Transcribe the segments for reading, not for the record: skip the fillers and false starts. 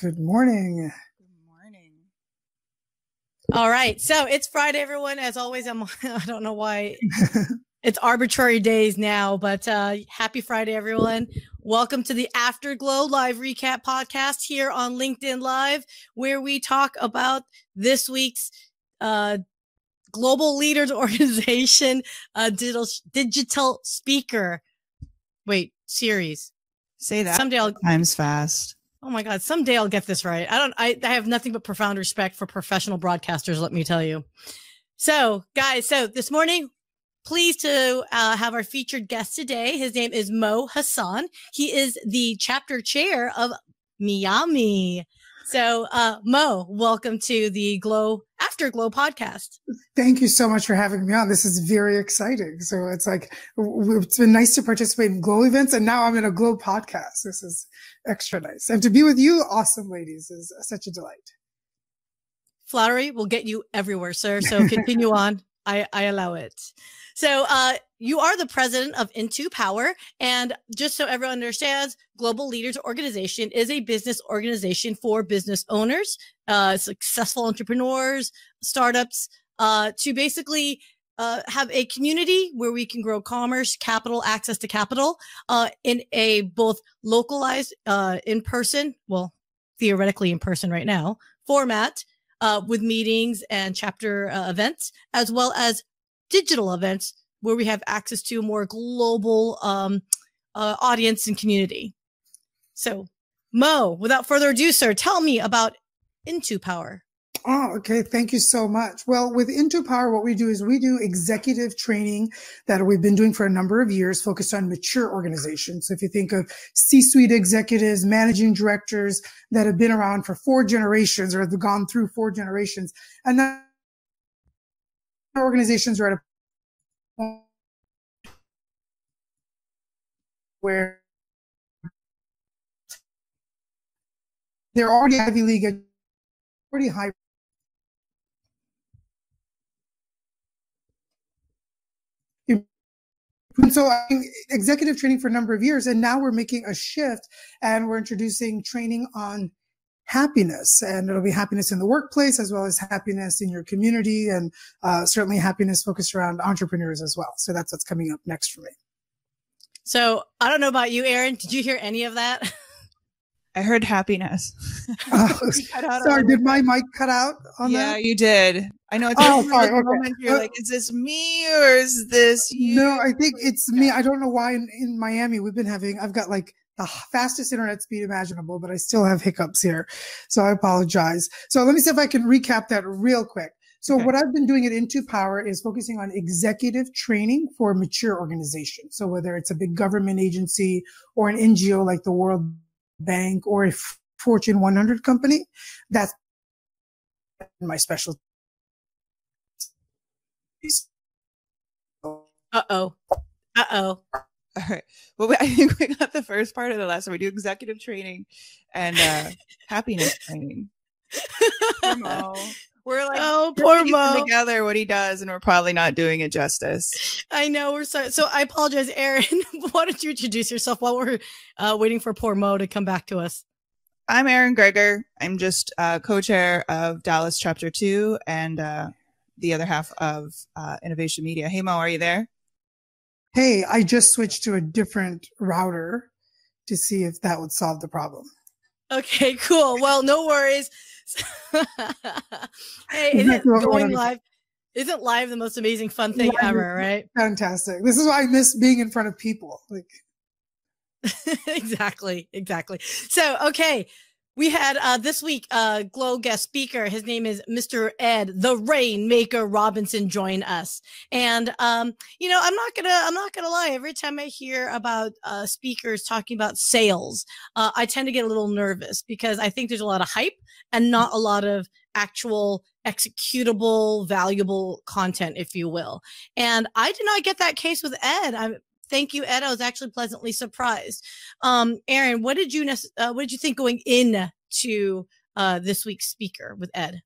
Good morning. Good morning. All right. So it's Friday, everyone. As always, I don't know why it's arbitrary days now, but happy Friday, everyone. Welcome to the Afterglow live recap podcast here on LinkedIn Live, where we talk about this week's Global Leaders Organization digital speaker series. Say that someday. Time's fast. Oh my God. Someday I'll get this right. I have nothing but profound respect for professional broadcasters, let me tell you. So guys, this morning, pleased to have our featured guest today. His name is Mo Hasan. He is the chapter chair of Miami. So Mo, welcome to the After Glow podcast. Thank you so much for having me on. This is very exciting. So it's been nice to participate in Glow events, and now I'm in a Glow podcast. This is extra nice. And to be with you, awesome ladies, is such a delight. Flattery will get you everywhere, sir. So continue on. I allow it. So you are the president of Intupower. And just so everyone understands, Global Leaders Organization is a business organization for business owners, successful entrepreneurs, startups, to basically have a community where we can grow commerce, capital, access to capital in a both localized in-person, well, theoretically in person right now, format, with meetings and chapter events, as well as digital events where we have access to a more global audience and community. So, Mo, without further ado, sir, tell me about Intupower. Oh, okay. Thank you so much. Well, with Intupower, what we do is we do executive training that we've been doing for a number of years, focused on mature organizations. So if you think of C-suite executives, managing directors that have been around for 4 generations or have gone through 4 generations, and then organizations are at a point where they're already Ivy League, pretty high. And so executive training for a number of years, and now we're making a shift and we're introducing training on happiness, and it'll be happiness in the workplace as well as happiness in your community, and certainly happiness focused around entrepreneurs as well. So that's what's coming up next for me. So I don't know about you, Erin. Did you hear any of that? I heard happiness. Sorry, did my mic cut out on that? Yeah, you did. I know it's sorry. Moment you're like, is this me or is this you? No, I think it's me. I don't know why in Miami I've got like the fastest internet speed imaginable, but I still have hiccups here. So I apologize. So let me see if I can recap that real quick. So what I've been doing at Intupower is focusing on executive training for mature organizations. So whether it's a big government agency or an NGO like the World Bank or a Fortune 100 company, that's my specialty. Uh-oh. All right. Well, I think we got the first part of the lesson. We do executive training and happiness training. Poor Mo. We're like, oh, poor Mo. Together what he does, and we're probably not doing it justice. I know, we're sorry. So I apologize, Erin. Why don't you introduce yourself while we're waiting for poor Mo to come back to us? I'm Erin Gregor. I'm just co-chair of Dallas Chapter 2 and the other half of Innovation Media. Hey, Mo, are you there? Hey, I just switched to a different router to see if that would solve the problem. Okay, cool. Well, no worries. Hey, isn't going live? Isn't live the most amazing fun thing ever, right? Fantastic. This is why I miss being in front of people. Exactly. So, okay. We had this week Glow guest speaker. His name is Mr. Ed, the Rainmaker Robinson, join us. And I'm not gonna lie. Every time I hear about speakers talking about sales, I tend to get a little nervous because I think there's a lot of hype and not a lot of actual executable, valuable content, if you will. And I did not get that case with Ed. Thank you, Ed. I was actually pleasantly surprised. Erin, what did you think going in to this week's speaker with Ed?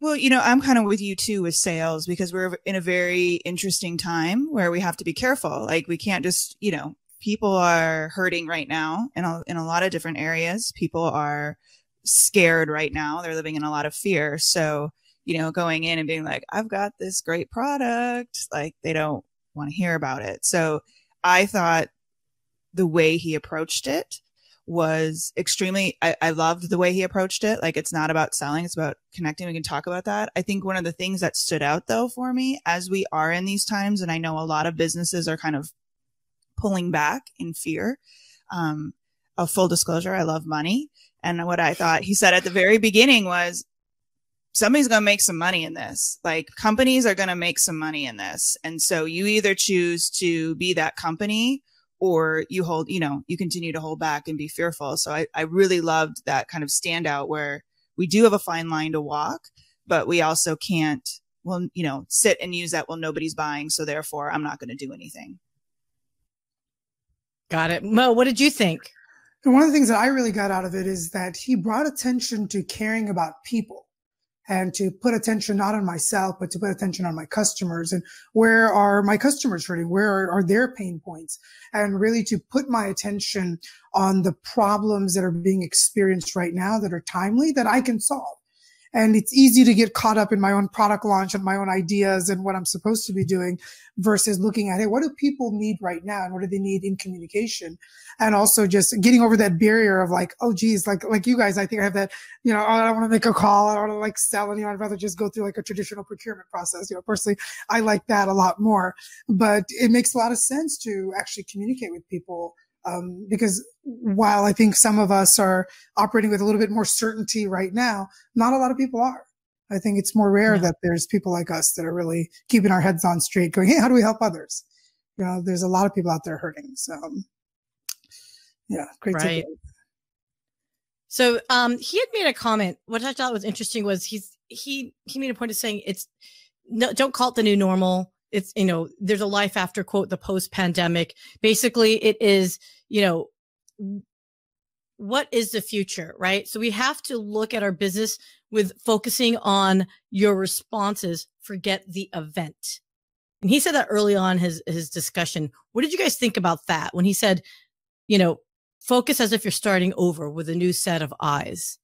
Well, I'm kind of with you too with sales, because we're in a very interesting time where we have to be careful. Like, we can't just, people are hurting right now in a lot of different areas. People are scared right now. They're living in a lot of fear. So, going in and being like, I've got this great product, like they don't want to hear about it. So I thought the way he approached it was extremely, I loved the way he approached it. Like, it's not about selling, it's about connecting. We can talk about that. I think one of the things that stood out though for me as we are in these times, and I know a lot of businesses are kind of pulling back in fear. Of full disclosure, I love money. And what I thought he said at the very beginning was, somebody's going to make some money in this. Like, companies are going to make some money in this. And so you either choose to be that company, or you continue to hold back and be fearful. So I really loved that kind of standout where we do have a fine line to walk, but we also can't, sit and use that, well, nobody's buying, so therefore I'm not going to do anything. Got it. Mo, what did you think? And one of the things that I really got out of it is that he brought attention to caring about people, and to put attention not on myself, but to put attention on my customers, and where are my customers hurting? Where are their pain points? And really to put my attention on the problems that are being experienced right now that are timely, that I can solve. And it's easy to get caught up in my own product launch and my own ideas and what I'm supposed to be doing versus looking at, hey, what do people need right now? And what do they need in communication? And also just getting over that barrier of like, oh, geez, like you guys, I think I have that, oh, I don't want to make a call. I don't want to sell anyone. I'd rather just go through like a traditional procurement process. Personally, I like that a lot more, but it makes a lot of sense to actually communicate with people. Because while I think some of us are operating with a little bit more certainty right now, not a lot of people are. I think it's more rare that there's people like us that are really keeping our heads on straight, going, hey, how do we help others? There's a lot of people out there hurting. So, great takeaway. So, he had made a comment. What I thought was interesting was he made a point of saying don't call it the new normal. It's, there's a life after, quote, the post-pandemic. Basically, it is, what is the future, right? So we have to look at our business with focusing on your responses, forget the event. And he said that early on his discussion. What did you guys think about that when he said, focus as if you're starting over with a new set of eyes?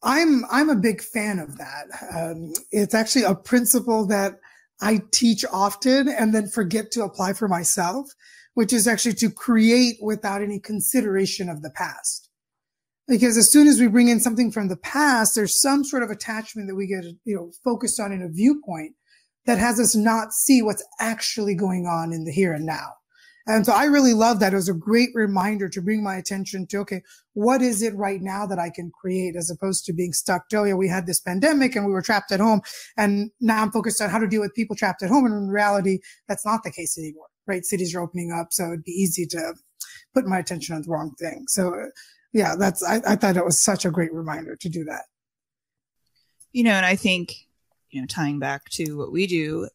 I'm a big fan of that. It's actually a principle that I teach often and then forget to apply for myself, which is actually to create without any consideration of the past. Because as soon as we bring in something from the past, there's some sort of attachment that we get, focused on in a viewpoint that has us not see what's actually going on in the here and now. And so I really love that. It was a great reminder to bring my attention to, okay, what is it right now that I can create, as opposed to being stuck to, oh yeah, we had this pandemic and we were trapped at home. And now I'm focused on how to deal with people trapped at home. And in reality, that's not the case anymore, right? Cities are opening up. So it'd be easy to put my attention on the wrong thing. So yeah, I thought it was such a great reminder to do that. And I think, tying back to what we do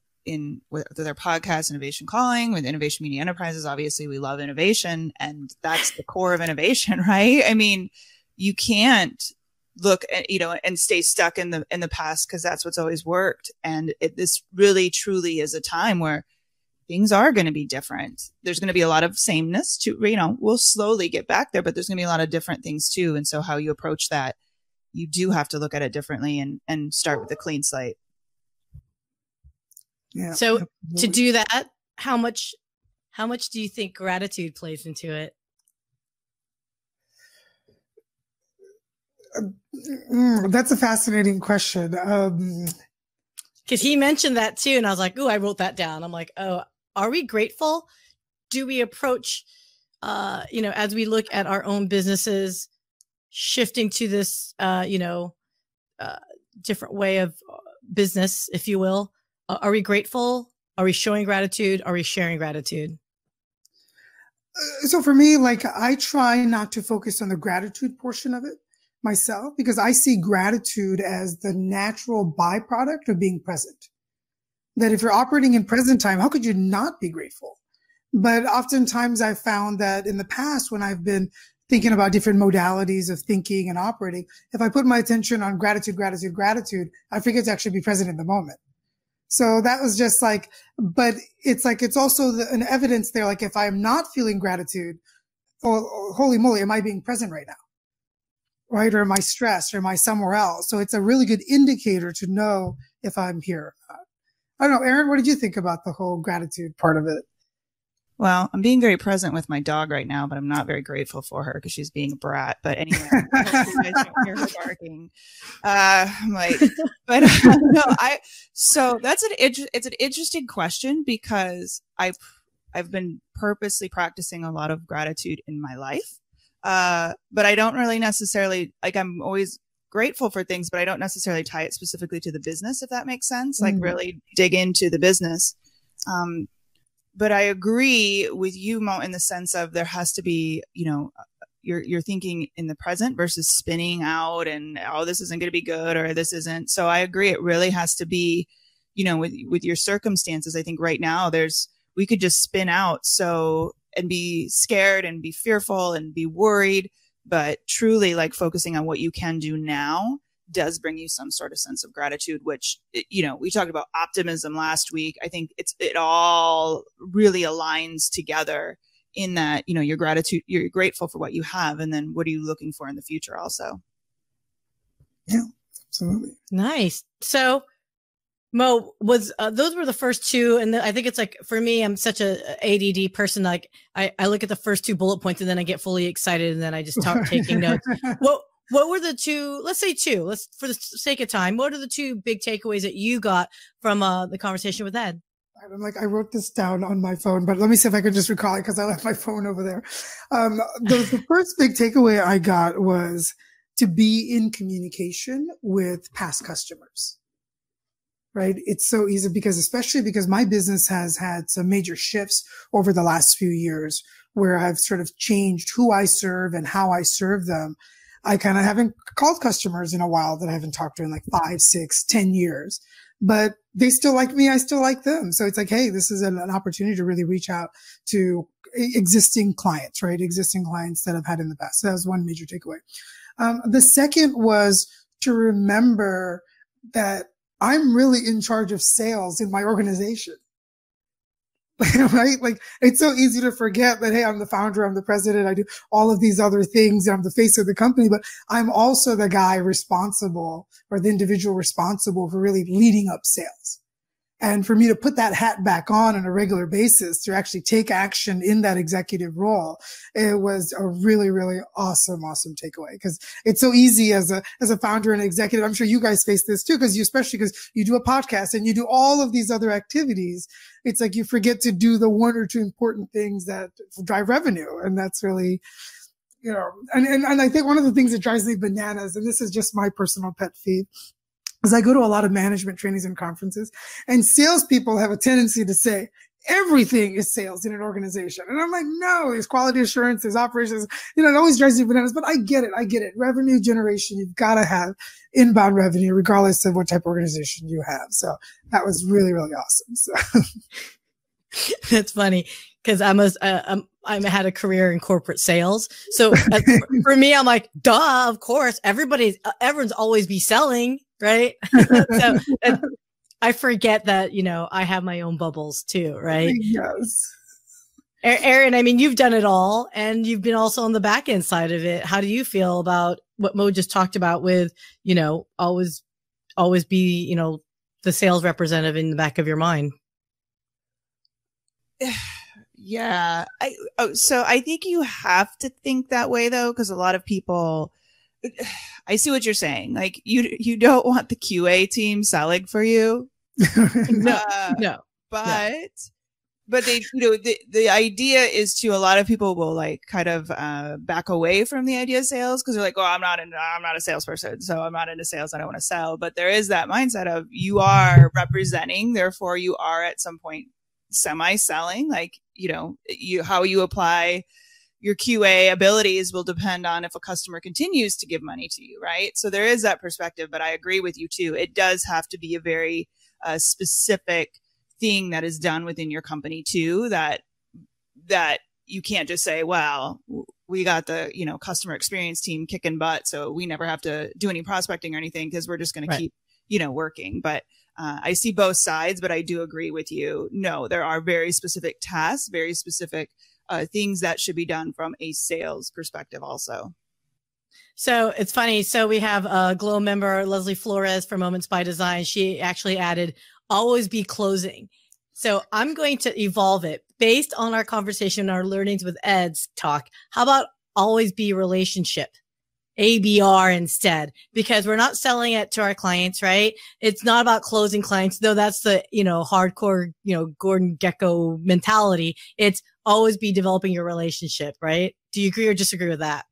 with our podcast, Innovation Calling, with Innovation Media Enterprises, obviously we love innovation, and that's the core of innovation, right? I mean, you can't look at, and stay stuck in the past, because that's what's always worked. And this really truly is a time where things are going to be different. There's going to be a lot of sameness to, we'll slowly get back there, but there's going to be a lot of different things too. And so how you approach that, you do have to look at it differently and start with a clean slate. Yeah, so absolutely. To do that, how much do you think gratitude plays into it? That's a fascinating question. Because he mentioned that too, and I was like, "Oh, I wrote that down." I'm like, "Oh, are we grateful? Do we approach, as we look at our own businesses, shifting to this, different way of business, if you will? Are we grateful? Are we showing gratitude? Are we sharing gratitude?" So for me, I try not to focus on the gratitude portion of it myself, because I see gratitude as the natural byproduct of being present. That if you're operating in present time, how could you not be grateful? But oftentimes I've found that in the past, when I've been thinking about different modalities of thinking and operating, if I put my attention on gratitude, I forget to actually be present in the moment. So that was just like, but it's like, it's also an evidence there. Like if I'm not feeling gratitude, oh, holy moly, am I being present right now? Right? Or am I stressed or am I somewhere else? So it's a really good indicator to know if I'm here or not. I don't know. Erin, what did you think about the whole gratitude part of it? Well, I'm being very present with my dog right now, but I'm not very grateful for her because she's being a brat. But anyway, hopefully you guys don't hear her barking. I'm like, but no, so it's an interesting question because I've been purposely practicing a lot of gratitude in my life. But I don't really necessarily, like, I'm always grateful for things, but I don't necessarily tie it specifically to the business, if that makes sense. Like really dig into the business. But I agree with you, Mo, in the sense of there has to be, you're thinking in the present versus spinning out and, oh, this isn't going to be good or this isn't. So I agree. It really has to be, with your circumstances. I think right now we could just spin out. And be scared and be fearful and be worried, but truly like focusing on what you can do now does bring you some sort of sense of gratitude, which, we talked about optimism last week. I think it all really aligns together in that, your gratitude, you're grateful for what you have. And then what are you looking for in the future also? Yeah, absolutely. Nice. So Mo, those were the first two. And I think it's like, for me, I'm such a ADD person. Like I look at the first two bullet points and then I get fully excited and then I just start taking notes. What were the two, let's say two, for the sake of time, what are the two big takeaways that you got from the conversation with Ed? I'm like, I wrote this down on my phone, but let me see if I can just recall it because I left my phone over there. The first big takeaway I got was to be in communication with past customers. Right. It's so easy especially because my business has had some major shifts over the last few years where I've sort of changed who I serve and how I serve them. I kind of haven't called customers in a while that I haven't talked to in like 5, 6, 10 years, but they still like me. I still like them. So it's like, hey, this is an opportunity to really reach out to existing clients, right? Existing clients that I've had in the past. So that was one major takeaway. The second was to remember that I'm really in charge of sales in my organization. Right? Like it's so easy to forget that, hey, I'm the founder, I'm the president, I do all of these other things, I'm the face of the company, but I'm also the guy responsible or the individual responsible for really leading up sales. And for me to put that hat back on a regular basis to actually take action in that executive role, it was a really, really awesome takeaway. Because it's so easy as a founder and executive. I'm sure you guys face this too, especially because you do a podcast and you do all of these other activities. It's like you forget to do the one or two important things that drive revenue. And that's really, and I think one of the things that drives me bananas, and this is just my personal pet peeve, is I go to a lot of management trainings and conferences, and salespeople have a tendency to say everything is sales in an organization. And I'm like, no, there's quality assurance, there's operations, it always drives me bananas, but I get it. Revenue generation, you've got to have inbound revenue, regardless of what type of organization you have. So that was really, really awesome. So. That's funny because I had a career in corporate sales. So for me, I'm like, duh, of course, everyone's always be selling. Right. So I forget that, I have my own bubbles too. Right. Yes. Erin, I mean, you've done it all and you've been also on the back end side of it. How do you feel about what Mo just talked about with, always be, the sales representative in the back of your mind? Yeah. So I think you have to think that way though, because a lot of people, I see what you're saying. Like you don't want the QA team selling for you. No. But they, the idea is to, a lot of people will like kind of back away from the idea of sales because they're like, oh, I'm not a salesperson, so I'm not into sales. I don't want to sell. But there is that mindset of you are representing, therefore you are at some point semi-selling. Like, how you apply your QA abilities will depend on if a customer continues to give money to you, right? So there is that perspective, but I agree with you too. It does have to be a very specific thing that is done within your company too, that you can't just say, well, we got the, customer experience team kicking butt, so we never have to do any prospecting or anything because we're just going to keep working. But I see both sides, but I do agree with you. No, there are very specific tasks, very specific things that should be done from a sales perspective also. So it's funny. So we have a GLO member, Leslie Flores from Moments by Design. She actually added, always be closing. So I'm going to evolve it based on our conversation, our learnings with Ed's talk. How about always be relationship? ABR instead, because we're not selling it to our clients, right? It's not about closing clients, though that's the, hardcore, Gordon Gekko mentality. It's always be developing your relationship, right? Do you agree or disagree with that?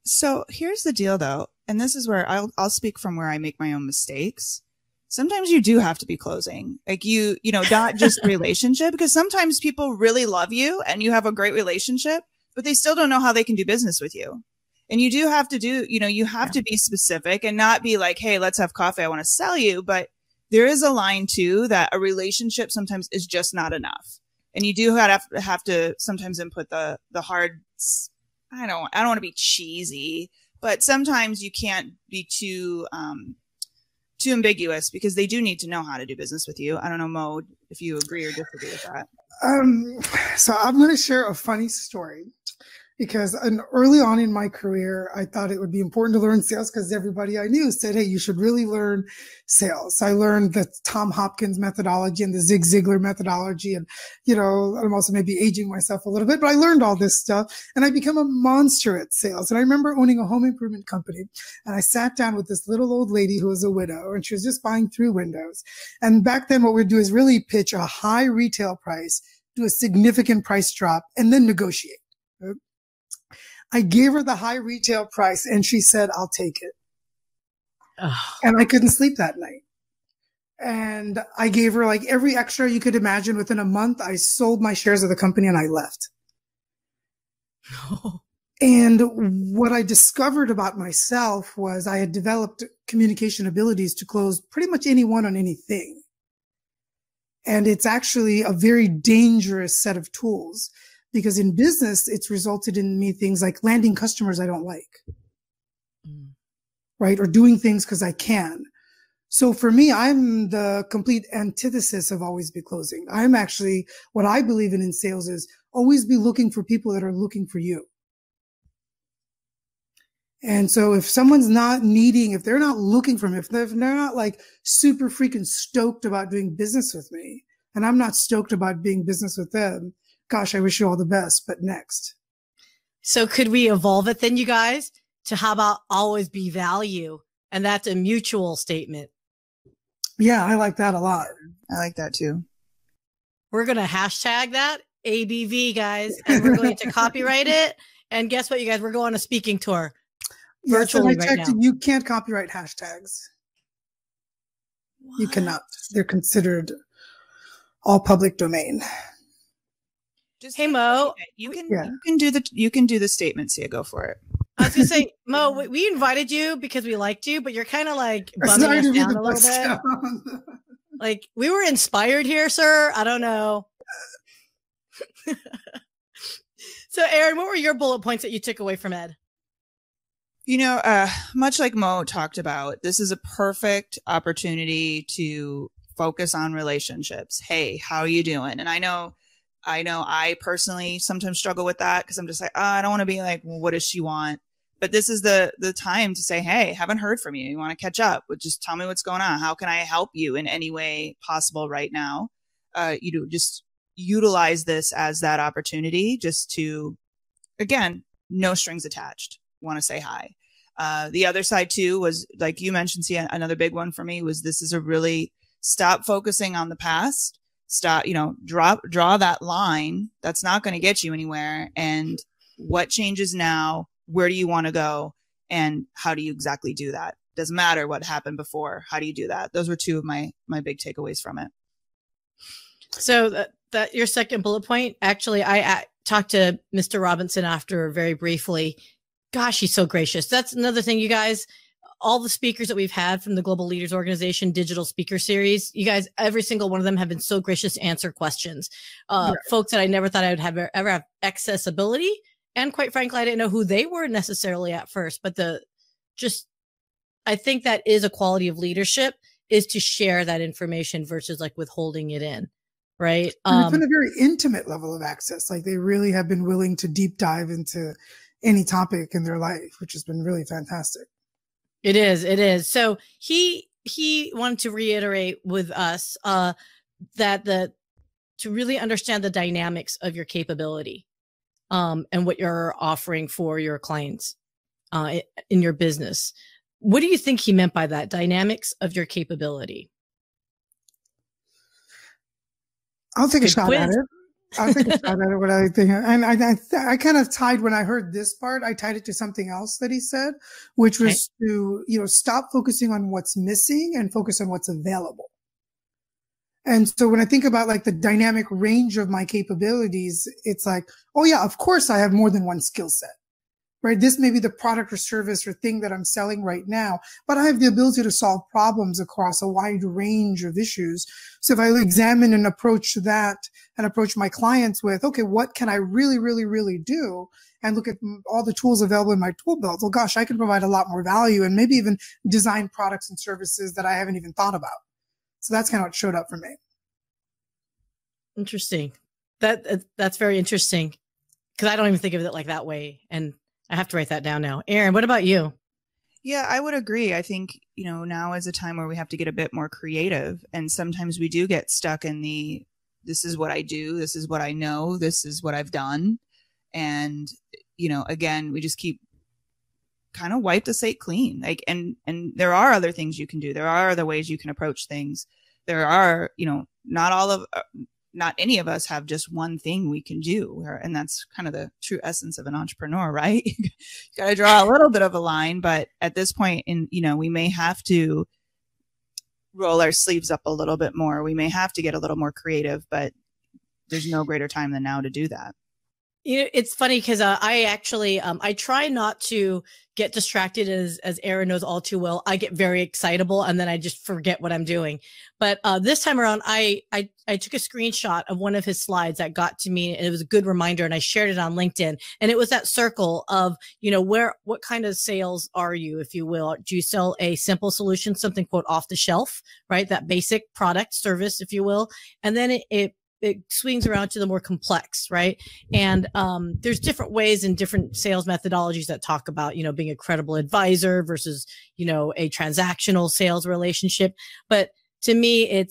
So here's the deal though. And this is where I'll speak from where I make my own mistakes. Sometimes you do have to be closing, like not just relationship, because sometimes people really love you and you have a great relationship, but they still don't know how they can do business with you. And you do have to you have to be specific and not be like, hey, let's have coffee. I want to sell you. But there is a line too that a relationship sometimes is just not enough. And you do have to sometimes input the hard, I don't want to be cheesy, but sometimes you can't be too ambiguous, because they do need to know how to do business with you. I don't know, Mo, if you agree or disagree with that. So I'm going to share a funny story, because early on in my career, I thought it would be important to learn sales because everybody I knew said, hey, you should really learn sales. I learned the Tom Hopkins methodology and the Zig Ziglar methodology. And, I'm also maybe aging myself a little bit, but I learned all this stuff and I became a monster at sales. And I remember owning a home improvement company, and I sat down with this little old lady who was a widow, and she was just buying through windows. And back then what we'd do is really pitch a high retail price, do a significant price drop, and then negotiate. I gave her the high retail price and she said, I'll take it. Oh. And I couldn't sleep that night. And I gave her like every extra you could imagine. Within a month, I sold my shares of the company and I left. Oh. And what I discovered about myself was I had developed communication abilities to close pretty much anyone on anything. And it's actually a very dangerous set of tools. Because in business, it's resulted in me things like landing customers I don't like, right? Or doing things because I can. So for me, I'm the complete antithesis of always be closing. I'm actually, what I believe in sales is always be looking for people that are looking for you. And so if someone's not if they're not looking for me, if they're not like super freaking stoked about doing business with me, and I'm not stoked about doing business with them, gosh, I wish you all the best, but next. So could we evolve it then, you guys, to how about always be value? And that's a mutual statement. Yeah, I like that a lot. I like that too. We're going to hashtag that ABV, guys, and we're going to copyright it. And guess what, you guys? We're going on a speaking tour. Virtually right now. You can't copyright hashtags. What? You cannot. They're considered all public domain. Hey Mo, you can do the statement. Syya, go for it. I was gonna say, Mo, we invited you because we liked you, but you're kind of like bumming us down a little bit. Like we were inspired here, sir. I don't know. So, Erin, what were your bullet points that you took away from Ed? Much like Mo talked about, this is a perfect opportunity to focus on relationships. Hey, how are you doing? And I know I personally sometimes struggle with that because I'm just like, I don't want to be like, well, what does she want? But this is the time to say, hey, haven't heard from you. You want to catch up? Well, just tell me what's going on. How can I help you in any way possible right now? Just utilize this as that opportunity just to, again, no strings attached. Want to say hi. The other side too was, like you mentioned, Syya, another big one for me was this is a really stop focusing on the past. Stop, draw that line. That's not going to get you anywhere. And what changes now? Where do you want to go? And how do you exactly do that? Doesn't matter what happened before. How do you do that? Those were two of my big takeaways from it. So that your second bullet point, actually, I talked to Mr. Robinson after very briefly. Gosh, he's so gracious. That's another thing, you guys. All the speakers that we've had from the Global Leaders Organization Digital Speaker Series, you guys, every single one of them have been so gracious to answer questions. Folks that I never thought I would ever have accessibility. And quite frankly, I didn't know who they were necessarily at first, but I think that is a quality of leadership, is to share that information versus like withholding it in. Right. And it's been a very intimate level of access. Like they really have been willing to deep dive into any topic in their life, which has been really fantastic. It is. It is. So he wanted to reiterate with us that to really understand the dynamics of your capability and what you're offering for your clients in your business. What do you think he meant by that? Dynamics of your capability. I'll take a shot at it. I'll take a shot at it. What I think, and I kind of tied when I heard this part. I tied it to something else that he said, which was to stop focusing on what's missing and focus on what's available. And so when I think about like the dynamic range of my capabilities, it's like, oh yeah, of course I have more than one skill set. Right? This may be the product or service or thing that I'm selling right now, but I have the ability to solve problems across a wide range of issues. So if I examine and approach that and approach my clients with, okay, what can I really, really, really do? And look at all the tools available in my tool belt. Well, gosh, I can provide a lot more value and maybe even design products and services that I haven't even thought about. So that's kind of what showed up for me. Interesting. That's very interesting because I don't even think of it like that way. And I have to write that down now. Erin, what about you? Yeah, I would agree. I think, now is a time where we have to get a bit more creative. And sometimes we do get stuck in this is what I do. This is what I know. This is what I've done. And, again, we just keep kind of wipe the slate clean. Like, and there are other things you can do. There are other ways you can approach things. There are, not any of us have just one thing we can do. And that's kind of the true essence of an entrepreneur, right? You got to draw a little bit of a line, but at this point we may have to roll our sleeves up a little bit more. We may have to get a little more creative, but there's no greater time than now to do that. It's funny because I actually I try not to get distracted, as Erin knows all too well. I get very excitable and then I just forget what I'm doing. But this time around, I took a screenshot of one of his slides that got to me, and it was a good reminder. And I shared it on LinkedIn, and it was that circle of what kind of sales are you, if you will? Do you sell a simple solution, something quote off the shelf, right? That basic product service, if you will, and then it swings around to the more complex, right? And there's different ways and different sales methodologies that talk about, being a credible advisor versus, a transactional sales relationship. But to me,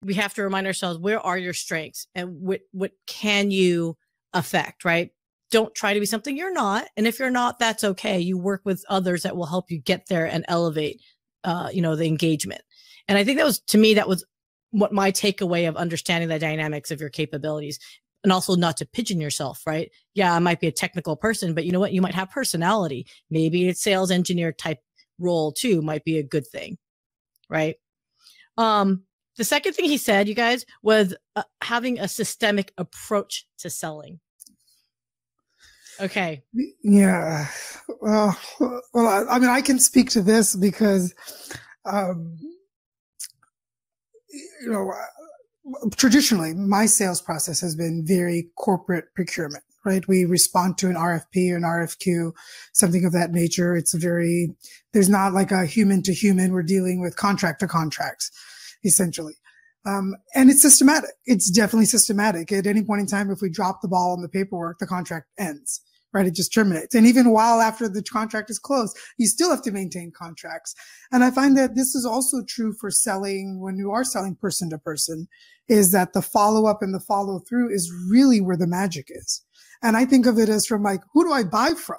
we have to remind ourselves, where are your strengths and what can you affect, right? Don't try to be something you're not. And if you're not, that's okay. You work with others that will help you get there and elevate, the engagement. And I think that was what my takeaway of understanding the dynamics of your capabilities, and also not to pigeon yourself, right? Yeah, I might be a technical person, but you know what? You might have personality. Maybe a sales engineer type role too might be a good thing, right? The second thing he said, you guys, was having a systemic approach to selling. Okay. Yeah. Well, I mean, I can speak to this because, traditionally, my sales process has been very corporate procurement, right? We respond to an RFP or an RFQ, something of that nature. There's not like a human to human. We're dealing with contract to contracts, essentially. And it's systematic. It's definitely systematic. At any point in time, if we drop the ball on the paperwork, the contract ends. Right? It just terminates. And even while after the contract is closed, you still have to maintain contracts. And I find that this is also true for selling when you are selling person to person, is that the follow up and the follow through is really where the magic is. And I think of it as from like, who do I buy from?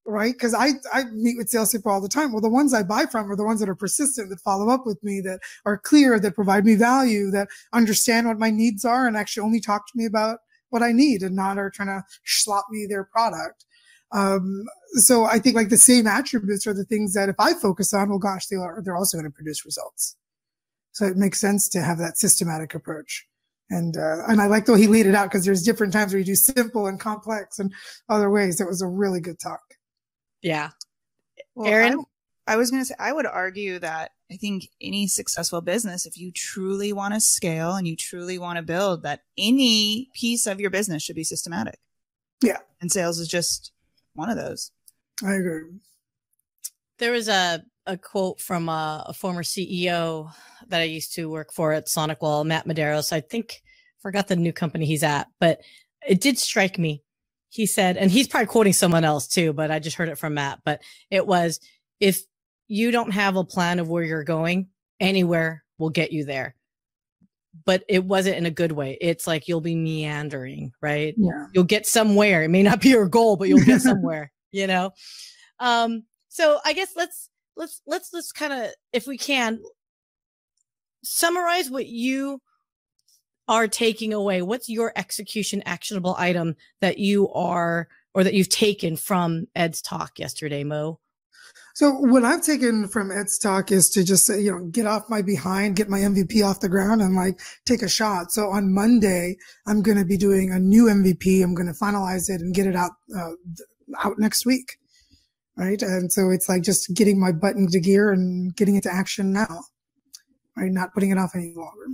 Right? Because I meet with salespeople all the time. Well, the ones I buy from are the ones that are persistent, that follow up with me, that are clear, that provide me value, that understand what my needs are and actually only talk to me about what I need and not are trying to slop me their product. So I think like the same attributes are the things that if I focus on, well, gosh, they're also going to produce results. So it makes sense to have that systematic approach. And I like the way he laid it out, because there's different times where you do simple and complex and other ways. It was a really good talk. Yeah. Well, Erin? I was going to say, I would argue that I think any successful business, if you truly want to scale and you truly want to build, that any piece of your business should be systematic. Yeah. And sales is just one of those. I agree. There was a a quote from a former CEO that I used to work for at Sonic Wall, Matt Medeiros. I think forgot the new company he's at, but it did strike me. He said, and he's probably quoting someone else too, but I just heard it from Matt, but it was, if you don't have a plan of where you're going, anywhere will get you there. But it wasn't in a good way. It's like you'll be meandering, right? Yeah. You'll get somewhere. It may not be your goal, but you'll get somewhere, you know? So I guess let's kind of, if we can, summarize what you are taking away. What's your execution actionable item that you are, or that you've taken from Ed's talk yesterday, Mo? So what I've taken from Ed's talk is to just, get off my behind, get my MVP off the ground and like take a shot. So on Monday, I'm going to be doing a new MVP. I'm going to finalize it and get it out next week. Right. And so it's like just getting my butt into gear and getting into action now, right? Not putting it off any longer.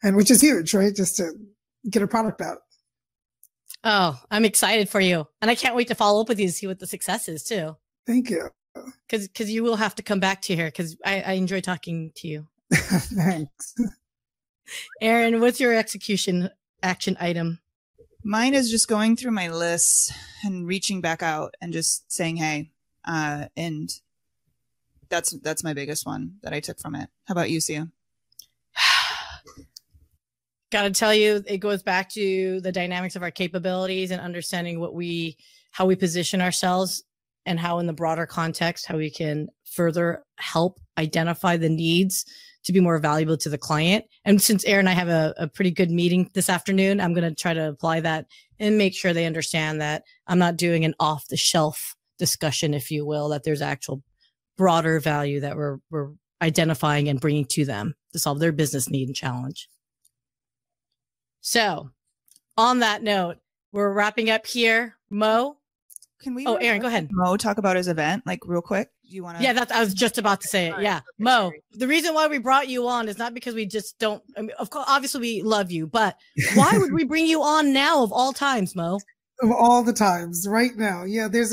And which is huge, right? Just to get a product out. Oh, I'm excited for you. And I can't wait to follow up with you to see what the success is too. Thank you. Because you will have to come back to here because I enjoy talking to you. Thanks. Erin, what's your execution action item? Mine is just going through my lists and reaching back out and just saying, hey, and that's my biggest one that I took from it. How about you, Syya? Gotta tell you, it goes back to the dynamics of our capabilities and understanding how we position ourselves and how in the broader context, how we can further help identify the needs to be more valuable to the client. And since Erin and I have a pretty good meeting this afternoon, I'm going to try to apply that and make sure they understand that I'm not doing an off the shelf discussion, if you will, that there's actual broader value that we're identifying and bringing to them to solve their business need and challenge. So on that note, we're wrapping up here. Mo? Can we? Oh, Erin, go ahead. Mo, talk about his event, like real quick. Do you want to? Yeah, I was just about to say it. Yeah, Mo. The reason why we brought you on is not because we just don't. I mean, of course, obviously we love you, but why would we bring you on now of all times, Mo? Of all the times, right now. Yeah, there's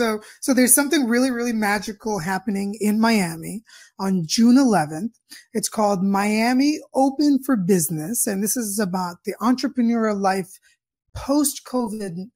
something really, really magical happening in Miami on June 11th. It's called Miami Open for Business, and this is about the entrepreneurial life post-COVID.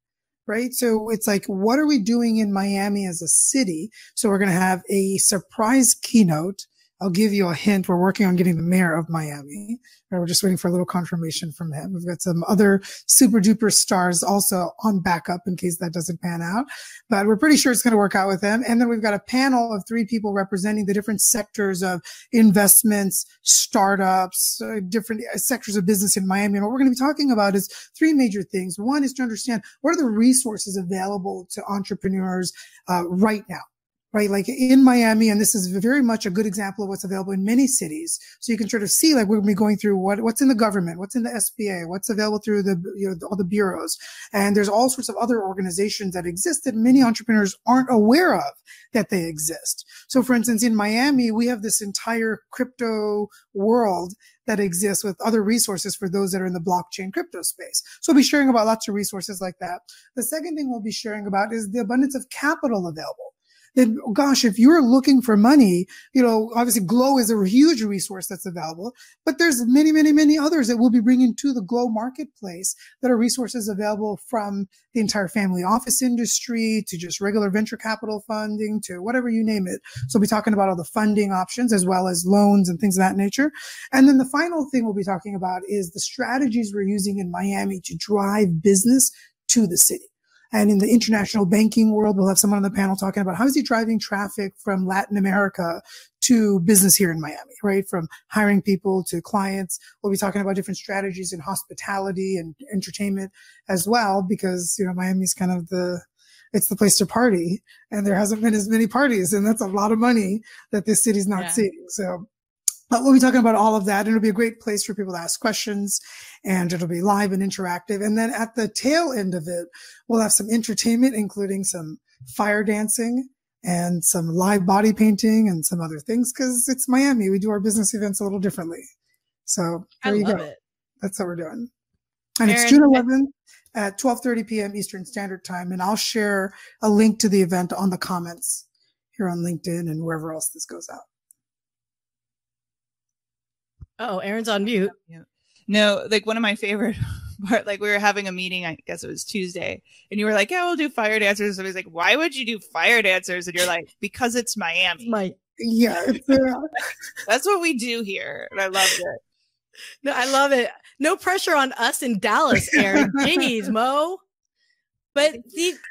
Right. So it's like, what are we doing in Miami as a city? So we're going to have a surprise keynote. I'll give you a hint. We're working on getting the mayor of Miami. We're just waiting for a little confirmation from him. We've got some other super duper stars also on backup in case that doesn't pan out, but we're pretty sure it's going to work out with them. And then we've got a panel of 3 people representing the different sectors of investments, startups, different sectors of business in Miami. And what we're going to be talking about is 3 major things. One is to understand what are the resources available to entrepreneurs right now. Right, like in Miami, and this is very much a good example of what's available in many cities. So you can sort of see, like, we're going to be going through what's in the government, what's in the SBA, what's available through all the bureaus, and there's all sorts of other organizations that exist that many entrepreneurs aren't aware of that they exist. So, for instance, in Miami, we have this entire crypto world that exists with other resources for those that are in the blockchain crypto space. So we'll be sharing about lots of resources like that. The second thing we'll be sharing about is the abundance of capital available. Then, gosh, if you're looking for money, obviously GLO is a huge resource that's available, but there's many, many, many others that we'll be bringing to the GLO marketplace that are resources available from the entire family office industry to just regular venture capital funding to whatever you name it. So we'll be talking about all the funding options as well as loans and things of that nature. And then the final thing we'll be talking about is the strategies we're using in Miami to drive business to the city. And in the international banking world, we'll have someone on the panel talking about how is he driving traffic from Latin America to business here in Miami, right? From hiring people to clients. We'll be talking about different strategies in hospitality and entertainment as well, because, Miami's kind of it's the place to party, and there hasn't been as many parties, and that's a lot of money that this city's not seeing. So we'll be talking about all of that, and it'll be a great place for people to ask questions, and it'll be live and interactive. And then at the tail end of it, we'll have some entertainment, including some fire dancing and some live body painting and some other things, because it's Miami. We do our business events a little differently. So there you go. That's what we're doing. And Erin, it's June 11th at 12:30 p.m. Eastern Standard Time, and I'll share a link to the event on the comments here on LinkedIn and wherever else this goes out. Oh, Erin's on mute. No, like one of my favorite part, like we were having a meeting, I guess it was Tuesday, and you were like, yeah, we'll do fire dancers. And I was like, why would you do fire dancers? And you're like, because it's Miami. Yeah. That's what we do here. And I loved it. No, I love it. No pressure on us in Dallas, Erin. Jeez, Mo. But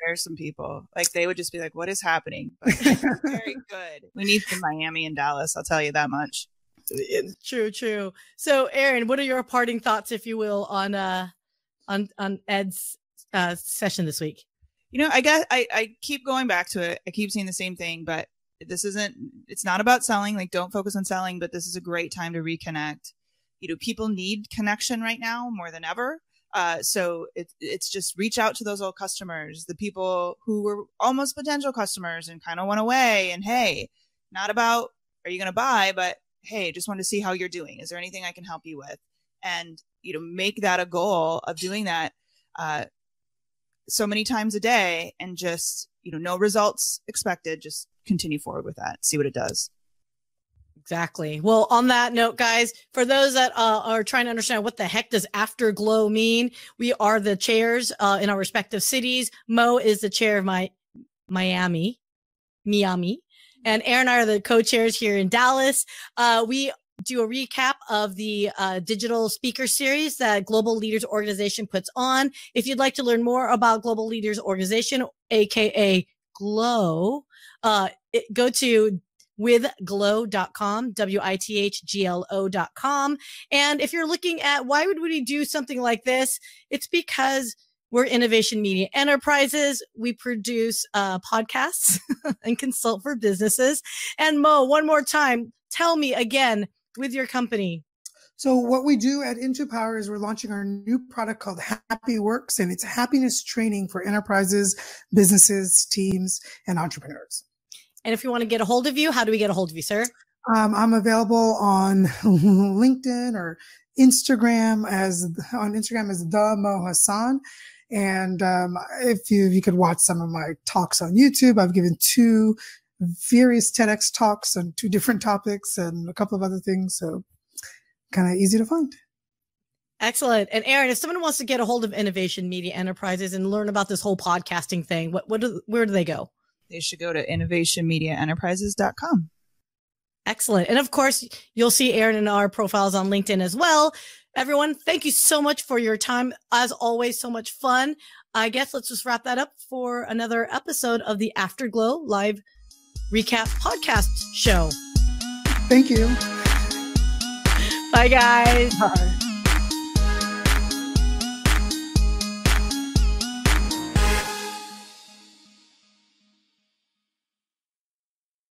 there's some people, like they would just be like, what is happening? But very good. We need some Miami and Dallas. I'll tell you that much. True. So, Erin, what are your parting thoughts, if you will, on Ed's session this week? You know, I guess I keep going back to it. I keep saying the same thing, but it's not about selling. Like, don't focus on selling, but this is a great time to reconnect. You know, people need connection right now more than ever. So it's just reach out to those old customers, the people who were almost potential customers and kind of went away. And hey, not about, are you going to buy, but hey, just wanted to see how you're doing. Is there anything I can help you with? And, you know, make that a goal of doing that so many times a day, and just, you know, no results expected. Just continue forward with that. See what it does. Exactly. Well, on that note, guys, for those that are trying to understand what the heck does AFTERGLO mean, we are the chairs in our respective cities. Mo is the chair of Miami. And Erin and I are the co-chairs here in Dallas. We do a recap of the digital speaker series that Global Leaders Organization puts on. If you'd like to learn more about Global Leaders Organization, aka GLO, go to withglo.com, withglo.com. And if you're looking at why would we do something like this, it's because we're Innovation Media Enterprises. We produce podcasts and consult for businesses. And Mo, one more time, tell me again with your company. So what we do at Intupower is we're launching our new product called Happy Works, and it's happiness training for enterprises, businesses, teams, and entrepreneurs. And if you want to get a hold of you, how do we get a hold of you, sir? I'm available on LinkedIn or Instagram as the Mo Hasan. And if you could watch some of my talks on YouTube, I've given 2 various TEDx talks on 2 different topics and a couple of other things. So kind of easy to find. Excellent. And Erin, if someone wants to get a hold of Innovation Media Enterprises and learn about this whole podcasting thing, where do they go? They should go to innovationmediaenterprises.com. Excellent. And of course, you'll see Erin in our profiles on LinkedIn as well. Everyone, thank you so much for your time. As always, so much fun. I guess let's just wrap that up for another episode of the AFTERGLO live recap podcast show. Thank you. Bye, guys. Bye.